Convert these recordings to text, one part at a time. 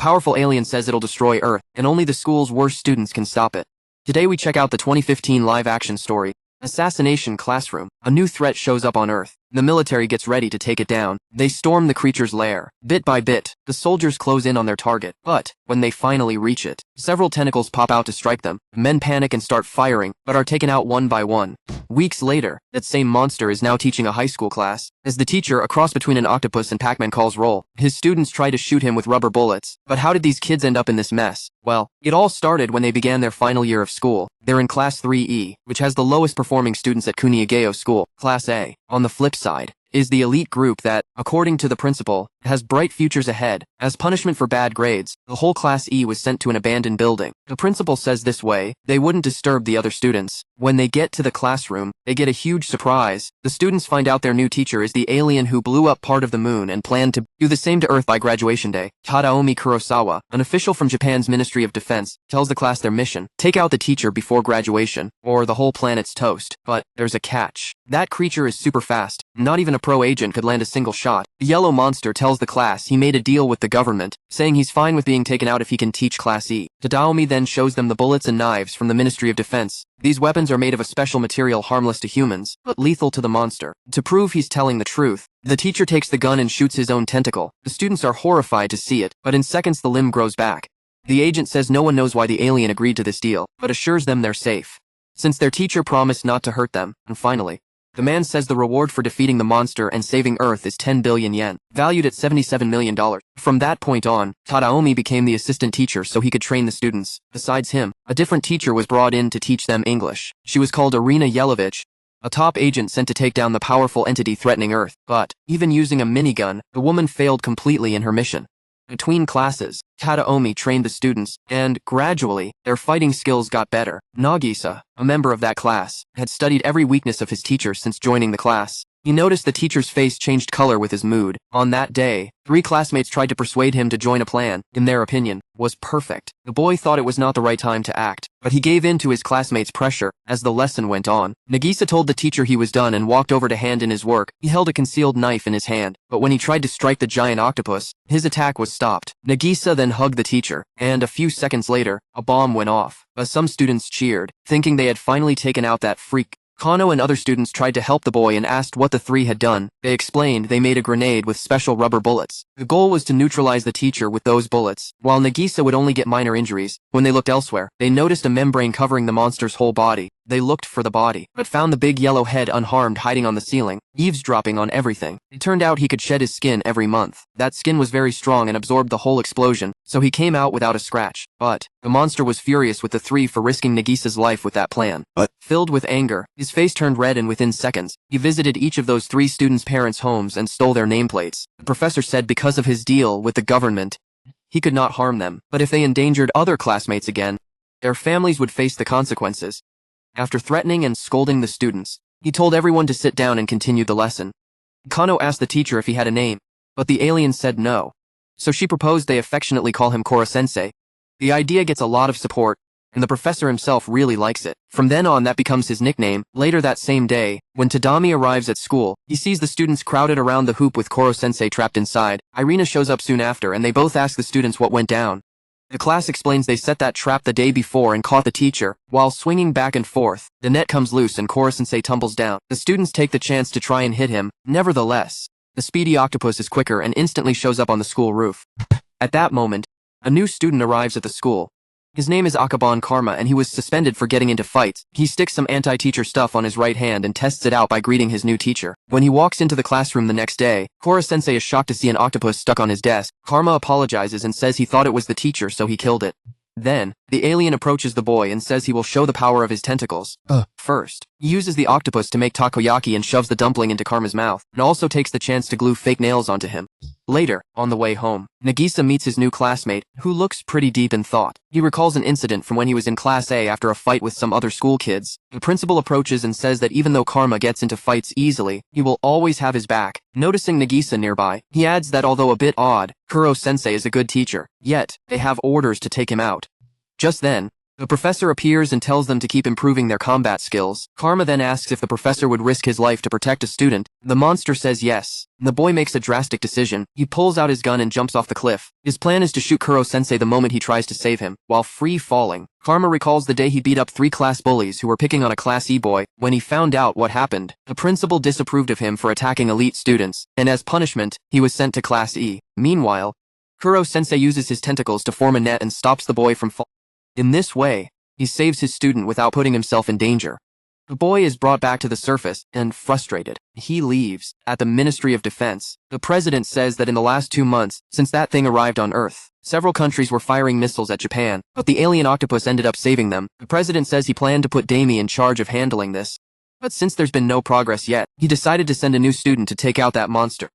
powerful alien says it'll destroy Earth, and only the school's worst students can stop it. Today we check out the 2015 live-action story, Assassination Classroom. A new threat shows up on Earth. The military gets ready to take it down. They storm the creature's lair. Bit by bit, the soldiers close in on their target. But when they finally reach it, several tentacles pop out to strike them. Men panic and start firing, but are taken out one by one. Weeks later, that same monster is now teaching a high school class. As the teacher, a cross between an octopus and Pac-Man, calls roll, his students try to shoot him with rubber bullets. But how did these kids end up in this mess? Well, it all started when they began their final year of school. They're in Class 3E, which has the lowest performing students at Kunihageo School. Class A, on the flip side, is the elite group that, according to the principal, has bright futures ahead. As punishment for bad grades, the whole Class E was sent to an abandoned building. The principal says this way, they wouldn't disturb the other students. When they get to the classroom, they get a huge surprise. The students find out their new teacher is the alien who blew up part of the moon and planned to do the same to Earth by graduation day. Tadaoka Kurosawa, an official from Japan's Ministry of Defense, tells the class their mission: take out the teacher before graduation, or the whole planet's toast. But there's a catch. That creature is super fast. Not even a pro agent could land a single shot. The yellow monster tells the class he made a deal with the government, saying he's fine with being taken out if he can teach Class E. Tadaomi then shows them the bullets and knives from the Ministry of Defense. These weapons are made of a special material harmless to humans, but lethal to the monster. To prove he's telling the truth, the teacher takes the gun and shoots his own tentacle. The students are horrified to see it, but in seconds the limb grows back. The agent says no one knows why the alien agreed to this deal, but assures them they're safe, since their teacher promised not to hurt them. And finally, the man says the reward for defeating the monster and saving Earth is 10 billion yen, valued at $77 million. From that point on, Tadaomi became the assistant teacher so he could train the students. Besides him, a different teacher was brought in to teach them English. She was called Irina Yelovich, a top agent sent to take down the powerful entity threatening Earth. But, even using a minigun, the woman failed completely in her mission. Between classes, Tadaomi trained the students, and, gradually, their fighting skills got better. Nagisa, a member of that class, had studied every weakness of his teacher since joining the class. He noticed the teacher's face changed color with his mood. On that day, 3 classmates tried to persuade him to join a plan, in their opinion, was perfect. The boy thought it was not the right time to act, but he gave in to his classmates' pressure. As the lesson went on, Nagisa told the teacher he was done and walked over to hand in his work. He held a concealed knife in his hand, but when he tried to strike the giant octopus, his attack was stopped. Nagisa then hugged the teacher, and a few seconds later, a bomb went off. Some students cheered, thinking they had finally taken out that freak. Kano and other students tried to help the boy and asked what the 3 had done. They explained they made a grenade with special rubber bullets. The goal was to neutralize the teacher with those bullets, while Nagisa would only get minor injuries. When they looked elsewhere, they noticed a membrane covering the monster's whole body. They looked for the body, but found the big yellow head unharmed hiding on the ceiling, eavesdropping on everything. It turned out he could shed his skin every month. That skin was very strong and absorbed the whole explosion, so he came out without a scratch. But the monster was furious with the 3 for risking Nagisa's life with that plan. Filled with anger, his face turned red, and within seconds, he visited each of those 3 students' parents' homes and stole their nameplates. The professor said because of his deal with the government, he could not harm them, but if they endangered other classmates again, their families would face the consequences. After threatening and scolding the students, he told everyone to sit down and continued the lesson. Kano asked the teacher if he had a name, but the alien said no, so she proposed they affectionately call him Koro-sensei. The idea gets a lot of support, and the professor himself really likes it. From then on, that becomes his nickname. Later that same day, when Tadami arrives at school, he sees the students crowded around the hoop with Koro-sensei trapped inside. Irina shows up soon after, and they both ask the students what went down. The class explains they set that trap the day before and caught the teacher. While swinging back and forth, the net comes loose and Koro-sensei tumbles down. The students take the chance to try and hit him. Nevertheless, the speedy octopus is quicker and instantly shows up on the school roof. At that moment, a new student arrives at the school. His name is Akabon Karma, and he was suspended for getting into fights. He sticks some anti-teacher stuff on his right hand and tests it out by greeting his new teacher. When he walks into the classroom the next day, Koro-sensei is shocked to see an octopus stuck on his desk. Karma apologizes and says he thought it was the teacher, so he killed it. Then, the alien approaches the boy and says he will show the power of his tentacles. First, he uses the octopus to make takoyaki and shoves the dumpling into Karma's mouth, and also takes the chance to glue fake nails onto him. Later, on the way home, Nagisa meets his new classmate, who looks pretty deep in thought. He recalls an incident from when he was in Class A after a fight with some other school kids. The principal approaches and says that even though Karma gets into fights easily, he will always have his back. Noticing Nagisa nearby, he adds that although a bit odd, Kuro-sensei is a good teacher, yet, they have orders to take him out. Just then, The professor appears and tells them to keep improving their combat skills. Karma then asks if the professor would risk his life to protect a student. The monster says yes. The boy makes a drastic decision. He pulls out his gun and jumps off the cliff. His plan is to shoot Kuro-sensei the moment he tries to save him, while free falling. Karma recalls the day he beat up 3 class bullies who were picking on a Class E boy. When he found out what happened, the principal disapproved of him for attacking elite students, and as punishment, he was sent to Class E. Meanwhile, Kuro-sensei uses his tentacles to form a net and stops the boy from falling. In this way, he saves his student without putting himself in danger. The boy is brought back to the surface, and frustrated, he leaves. At the Ministry of Defense, the president says that in the last 2 months, since that thing arrived on Earth, several countries were firing missiles at Japan, but the alien octopus ended up saving them. The president says he planned to put Damie in charge of handling this. But since there's been no progress yet, he decided to send a new student to take out that monster.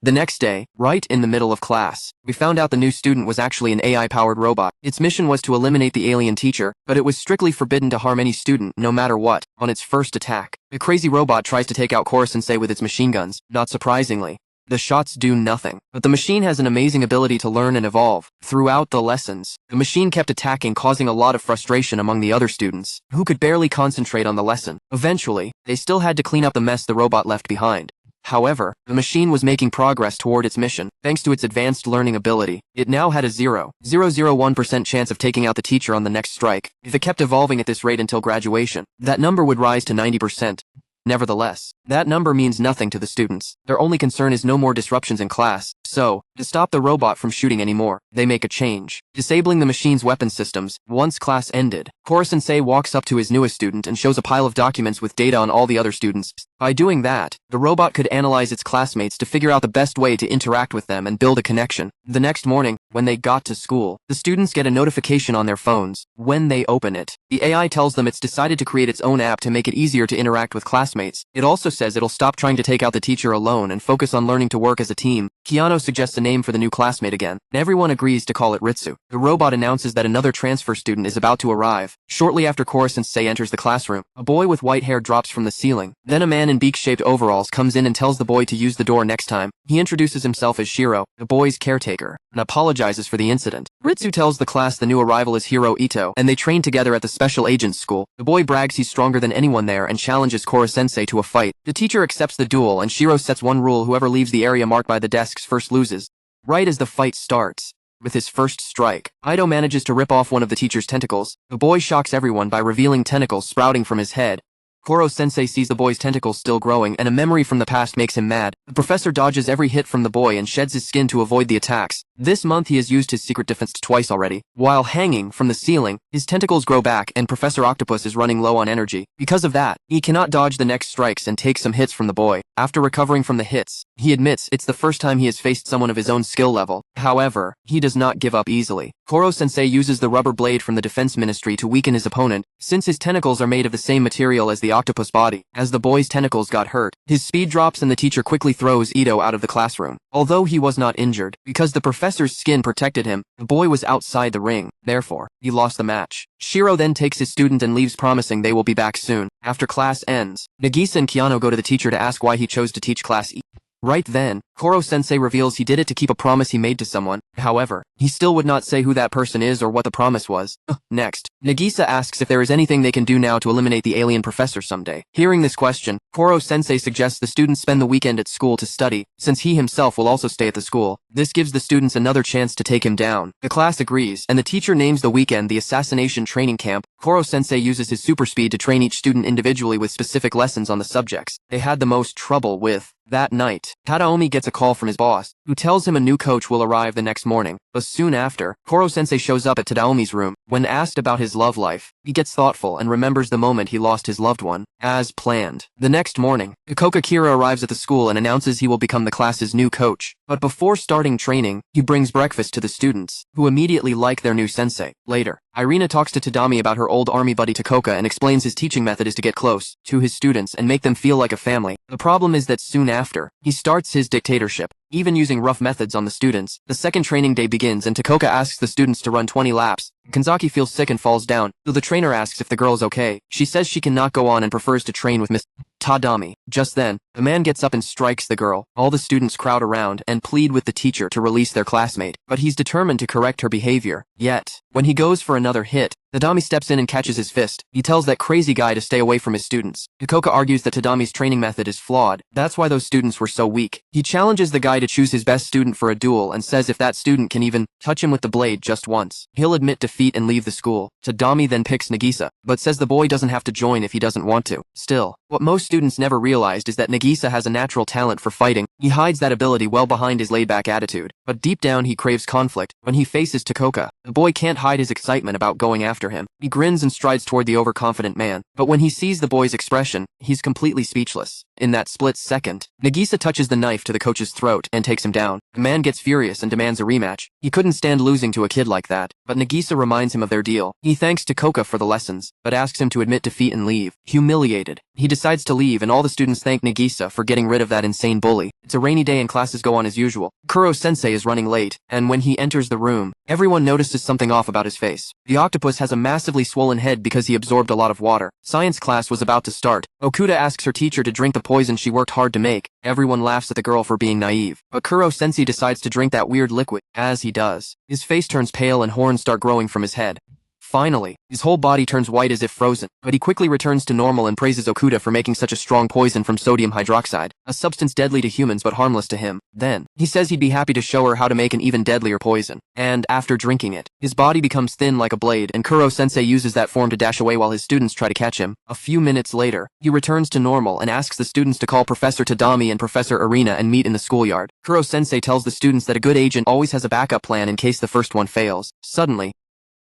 The next day, right in the middle of class, we found out the new student was actually an AI-powered robot. Its mission was to eliminate the alien teacher, but it was strictly forbidden to harm any student, no matter what. On its first attack, the crazy robot tries to take out Kuro-sensei with its machine guns. Not surprisingly, the shots do nothing, but the machine has an amazing ability to learn and evolve. Throughout the lessons, the machine kept attacking, causing a lot of frustration among the other students, who could barely concentrate on the lesson. Eventually, they still had to clean up the mess the robot left behind. However, the machine was making progress toward its mission. Thanks to its advanced learning ability, it now had a 0.001% chance of taking out the teacher on the next strike. If it kept evolving at this rate until graduation, that number would rise to 90%. Nevertheless, that number means nothing to the students. Their only concern is no more disruptions in class. So, to stop the robot from shooting anymore, they make a change, disabling the machine's weapon systems. Once class ended, Kuro-sensei walks up to his newest student and shows a pile of documents with data on all the other students. By doing that, the robot could analyze its classmates to figure out the best way to interact with them and build a connection. The next morning, when they got to school, the students get a notification on their phones. When they open it, the AI tells them it's decided to create its own app to make it easier to interact with classmates. It also says it'll stop trying to take out the teacher alone and focus on learning to work as a team. Keanu suggests a name for the new classmate again, and everyone agrees to call it Ritsu. The robot announces that another transfer student is about to arrive. Shortly after Kuro-sensei enters the classroom, a boy with white hair drops from the ceiling. Then a man in beak-shaped overalls comes in and tells the boy to use the door next time. He introduces himself as Shiro, the boy's caretaker, and apologizes for the incident. Ritsu tells the class the new arrival is Hiro Ito, and they train together at the special agents school. The boy brags he's stronger than anyone there and challenges Kuro-sensei to a fight. The teacher accepts the duel, and Shiro sets one rule: whoever leaves the area marked by the desks first loses. Right as the fight starts, with his first strike, Ito manages to rip off one of the teacher's tentacles. The boy shocks everyone by revealing tentacles sprouting from his head. Kuro-sensei sees the boy's tentacles still growing, and a memory from the past makes him mad. The professor dodges every hit from the boy and sheds his skin to avoid the attacks. This month he has used his secret defense twice already. While hanging from the ceiling, his tentacles grow back and Professor Octopus is running low on energy. Because of that, he cannot dodge the next strikes and take some hits from the boy. After recovering from the hits, he admits it's the first time he has faced someone of his own skill level. However, he does not give up easily. Kuro-sensei uses the rubber blade from the Defense Ministry to weaken his opponent, since his tentacles are made of the same material as the octopus body. As the boy's tentacles got hurt, his speed drops and the teacher quickly throws Ito out of the classroom. Although he was not injured, because the professor's skin protected him, the boy was outside the ring. Therefore, he lost the match. Shiro then takes his student and leaves, promising they will be back soon. After class ends, Nagisa and Keanu go to the teacher to ask why he chose to teach Class E. Right then, Kuro-sensei reveals he did it to keep a promise he made to someone. However, he still would not say who that person is or what the promise was. Next, Nagisa asks if there is anything they can do now to eliminate the alien professor someday. Hearing this question, Kuro-sensei suggests the students spend the weekend at school to study, since he himself will also stay at the school. This gives the students another chance to take him down. The class agrees, and the teacher names the weekend the assassination training camp. Kuro-sensei uses his super speed to train each student individually with specific lessons on the subjects they had the most trouble with. That night, Tadaomi gets a call from his boss, who tells him a new coach will arrive the next morning. But soon after, Kuro-sensei shows up at Tadaomi's room. When asked about his love life, he gets thoughtful and remembers the moment he lost his loved one. As planned, the next morning, Takaoka Kira arrives at the school and announces he will become the class's new coach. But before starting training, he brings breakfast to the students, who immediately like their new sensei. Later, Irina talks to Tadami about her old army buddy Takaoka and explains his teaching method is to get close to his students and make them feel like a family. The problem is that soon after, he starts his dictatorship, even using rough methods on the students. The second training day begins and Takaoka asks the students to run 20 laps. Kanzaki feels sick and falls down, though the trainer asks if the girl is okay. She says she cannot go on and prefers to train with Miss Tadami. Just then, the man gets up and strikes the girl. All the students crowd around and plead with the teacher to release their classmate, but he's determined to correct her behavior. Yet, when he goes for another hit, Tadami steps in and catches his fist. He tells that crazy guy to stay away from his students. Takaoka argues that Tadami's training method is flawed. That's why those students were so weak. He challenges the guy to choose his best student for a duel and says if that student can even touch him with the blade just once, he'll admit defeat and leave the school. Tadami then picks Nagisa, but says the boy doesn't have to join if he doesn't want to. Still, what most students never realized is that Nagisa has a natural talent for fighting. He hides that ability well behind his laid-back attitude, but deep down he craves conflict. When he faces Takaoka, the boy can't hide his excitement about going after him. He grins and strides toward the overconfident man, but when he sees the boy's expression, he's completely speechless. In that split second, Nagisa touches the knife to the coach's throat and takes him down. The man gets furious and demands a rematch. He couldn't stand losing to a kid like that, but Nagisa reminds him of their deal. He thanks Takaoka for the lessons, but asks him to admit defeat and leave. Humiliated, he decides to leave and all the students thank Nagisa for getting rid of that insane bully. It's a rainy day and classes go on as usual. Kuro-sensei is running late, and when he enters the room, everyone notices something off about his face. The octopus has a massively swollen head because he absorbed a lot of water. Science class was about to start. Okuda asks her teacher to drink the poison she worked hard to make. Everyone laughs at the girl for being naive, but Kuro-sensei decides to drink that weird liquid. As he does, his face turns pale and horns start growing from his head. Finally, his whole body turns white as if frozen, but he quickly returns to normal and praises Okuda for making such a strong poison from sodium hydroxide, a substance deadly to humans but harmless to him. Then, he says he'd be happy to show her how to make an even deadlier poison. And after drinking it, his body becomes thin like a blade and Kuro-sensei uses that form to dash away while his students try to catch him. A few minutes later, he returns to normal and asks the students to call Professor Tadami and Professor Arena and meet in the schoolyard. Kuro-sensei tells the students that a good agent always has a backup plan in case the first one fails. Suddenly,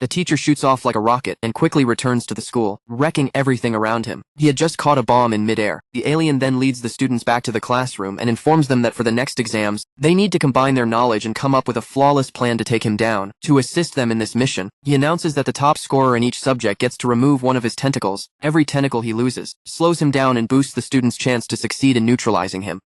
the teacher shoots off like a rocket and quickly returns to the school, wrecking everything around him. He had just caught a bomb in midair. The alien then leads the students back to the classroom and informs them that for the next exams, they need to combine their knowledge and come up with a flawless plan to take him down. To assist them in this mission, he announces that the top scorer in each subject gets to remove one of his tentacles. Every tentacle he loses slows him down and boosts the student's chance to succeed in neutralizing him.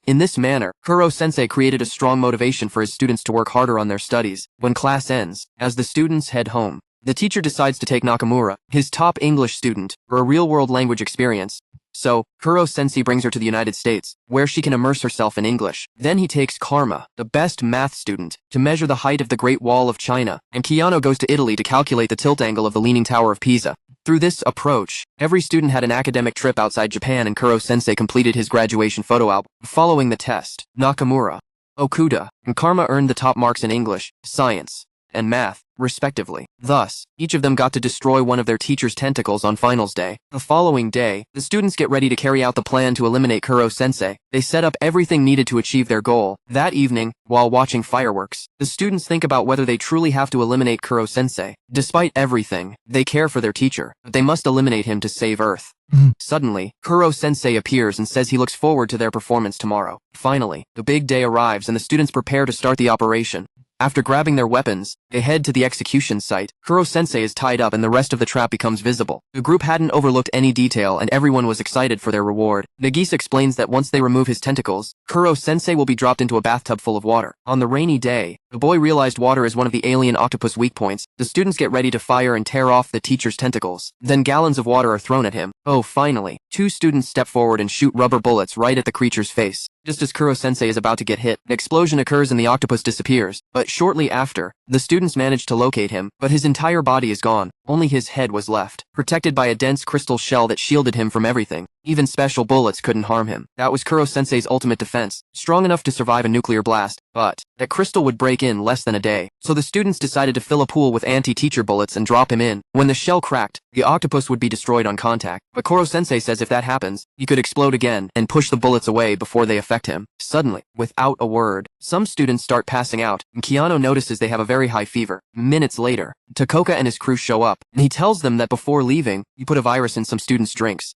In this manner, Kuro-sensei created a strong motivation for his students to work harder on their studies. When class ends, as the students head home, the teacher decides to take Nakamura, his top English student, for a real-world language experience. So, Kuro-sensei brings her to the United States, where she can immerse herself in English. Then he takes Karma, the best math student, to measure the height of the Great Wall of China, and Keanu goes to Italy to calculate the tilt angle of the Leaning Tower of Pisa. Through this approach, every student had an academic trip outside Japan and Kuro-sensei completed his graduation photo album. Following the test, Nakamura, Okuda, and Karma earned the top marks in English, science, and math, respectively. Thus, each of them got to destroy one of their teacher's tentacles on finals day. The following day, the students get ready to carry out the plan to eliminate Kuro-sensei. They set up everything needed to achieve their goal. That evening, while watching fireworks, the students think about whether they truly have to eliminate Kuro-sensei. Despite everything, they care for their teacher, but they must eliminate him to save Earth. Suddenly, Kuro-sensei appears and says he looks forward to their performance tomorrow. Finally, the big day arrives and the students prepare to start the operation. After grabbing their weapons, they head to the execution site. Kuro-sensei is tied up and the rest of the trap becomes visible. The group hadn't overlooked any detail and everyone was excited for their reward. Nagisa explains that once they remove his tentacles, Kuro-sensei will be dropped into a bathtub full of water. On the rainy day, the boy realized water is one of the alien octopus weak points. The students get ready to fire and tear off the teacher's tentacles. Then gallons of water are thrown at him. Oh, finally, two students step forward and shoot rubber bullets right at the creature's face. Just as Kuro-sensei is about to get hit, an explosion occurs and the octopus disappears. But shortly after, the students manage to locate him, but his entire body is gone. Only his head was left, protected by a dense crystal shell that shielded him from everything. Even special bullets couldn't harm him. That was Kuro-sensei's ultimate defense, strong enough to survive a nuclear blast. But that crystal would break in less than a day. So the students decided to fill a pool with anti-teacher bullets and drop him in. When the shell cracked, the octopus would be destroyed on contact. But Kuro-sensei says if that happens, he could explode again and push the bullets away before they affect him. Suddenly, without a word, some students start passing out, and Keanu notices they have a very high fever. Minutes later, Takaoka and his crew show up, and he tells them that before leaving, he put a virus in some students' drinks.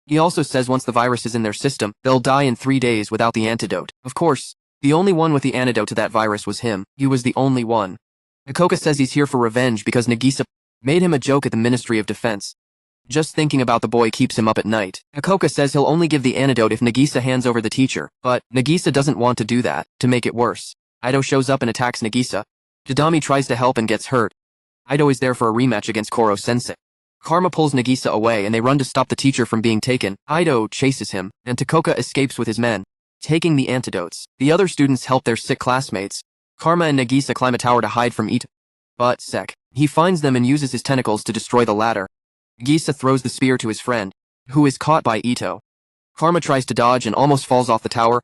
He also says once the virus is in their system, they'll die in 3 days without the antidote. Of course, the only one with the antidote to that virus was him. He was the only one. Takaoka says he's here for revenge because Nagisa made him a joke at the Ministry of Defense. Just thinking about the boy keeps him up at night. Takaoka says he'll only give the antidote if Nagisa hands over the teacher, but Nagisa doesn't want to do that. To make it worse, Ido shows up and attacks Nagisa. Tadami tries to help and gets hurt. Ido is there for a rematch against Kuro-sensei. Karma pulls Nagisa away and they run to stop the teacher from being taken. Ido chases him, and Takaoka escapes with his men, taking the antidotes. The other students help their sick classmates. Karma and Nagisa climb a tower to hide from Ito. But he finds them and uses his tentacles to destroy the ladder. Nagisa throws the spear to his friend, who is caught by Ito. Karma tries to dodge and almost falls off the tower.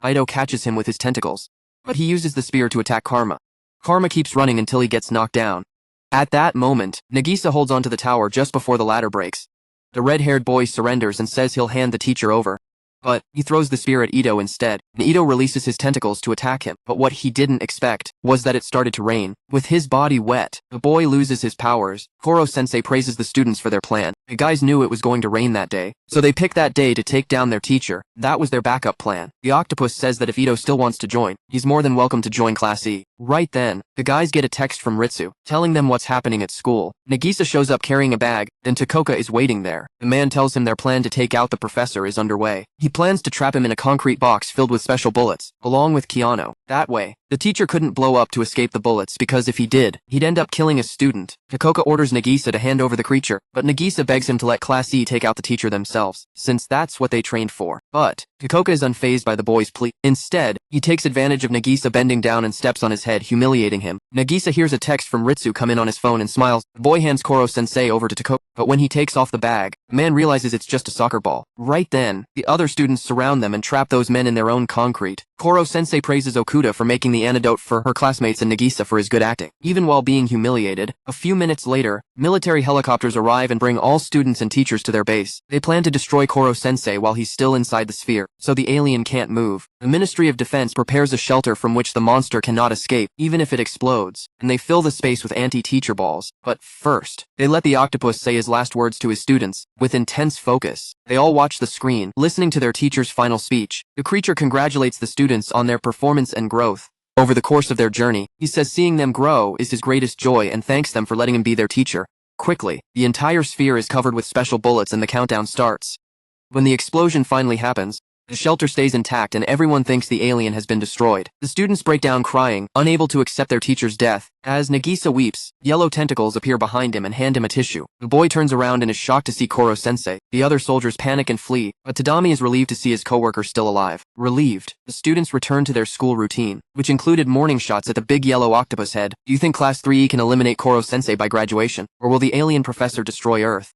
Ido catches him with his tentacles, but he uses the spear to attack Karma. Karma keeps running until he gets knocked down. At that moment, Nagisa holds onto the tower just before the ladder breaks. The red-haired boy surrenders and says he'll hand the teacher over. But he throws the spear at Ito instead, and Ito releases his tentacles to attack him. But what he didn't expect was that it started to rain. With his body wet, the boy loses his powers. Koro-sensei praises the students for their plan. The guys knew it was going to rain that day, so they picked that day to take down their teacher. That was their backup plan. The octopus says that if Ito still wants to join, he's more than welcome to join Class E. Right then, the guys get a text from Ritsu, telling them what's happening at school. Nagisa shows up carrying a bag, then Takaoka is waiting there. The man tells him their plan to take out the professor is underway. He plans to trap him in a concrete box filled with special bullets, along with Keanu. That way, the teacher couldn't blow up to escape the bullets because if he did, he'd end up killing a student. Takaoka orders Nagisa to hand over the creature, but Nagisa begs him to let Class E take out the teacher themselves, since that's what they trained for. But Takaoka is unfazed by the boy's plea. Instead, he takes advantage of Nagisa bending down and steps on his head, humiliating him. Nagisa hears a text from Ritsu come in on his phone and smiles. The boy hands Koro-sensei over to Takaoka, but when he takes off the bag, the man realizes it's just a soccer ball. Right then, the other students surround them and trap those men in their own concrete. Koro-sensei praises Okuda for making the antidote for her classmates and Nagisa for his good acting. Even while being humiliated, a few minutes later, military helicopters arrive and bring all students and teachers to their base. They plan to destroy Koro-sensei while he's still inside the sphere, so the alien can't move. The Ministry of Defense prepares a shelter from which the monster cannot escape, even if it explodes, and they fill the space with anti-teacher balls. But first, they let the octopus say his last words to his students, with intense focus. They all watch the screen, listening to their teacher's final speech. The creature congratulates the students on their performance and growth. Over the course of their journey, he says seeing them grow is his greatest joy and thanks them for letting him be their teacher. Quickly, the entire sphere is covered with special bullets and the countdown starts. When the explosion finally happens, the shelter stays intact and everyone thinks the alien has been destroyed. The students break down crying, unable to accept their teacher's death. As Nagisa weeps, yellow tentacles appear behind him and hand him a tissue. The boy turns around and is shocked to see Koro-sensei. The other soldiers panic and flee, but Tadami is relieved to see his coworker still alive. Relieved, the students return to their school routine, which included morning shots at the big yellow octopus head. Do you think Class 3E can eliminate Koro-sensei by graduation, or will the alien professor destroy Earth?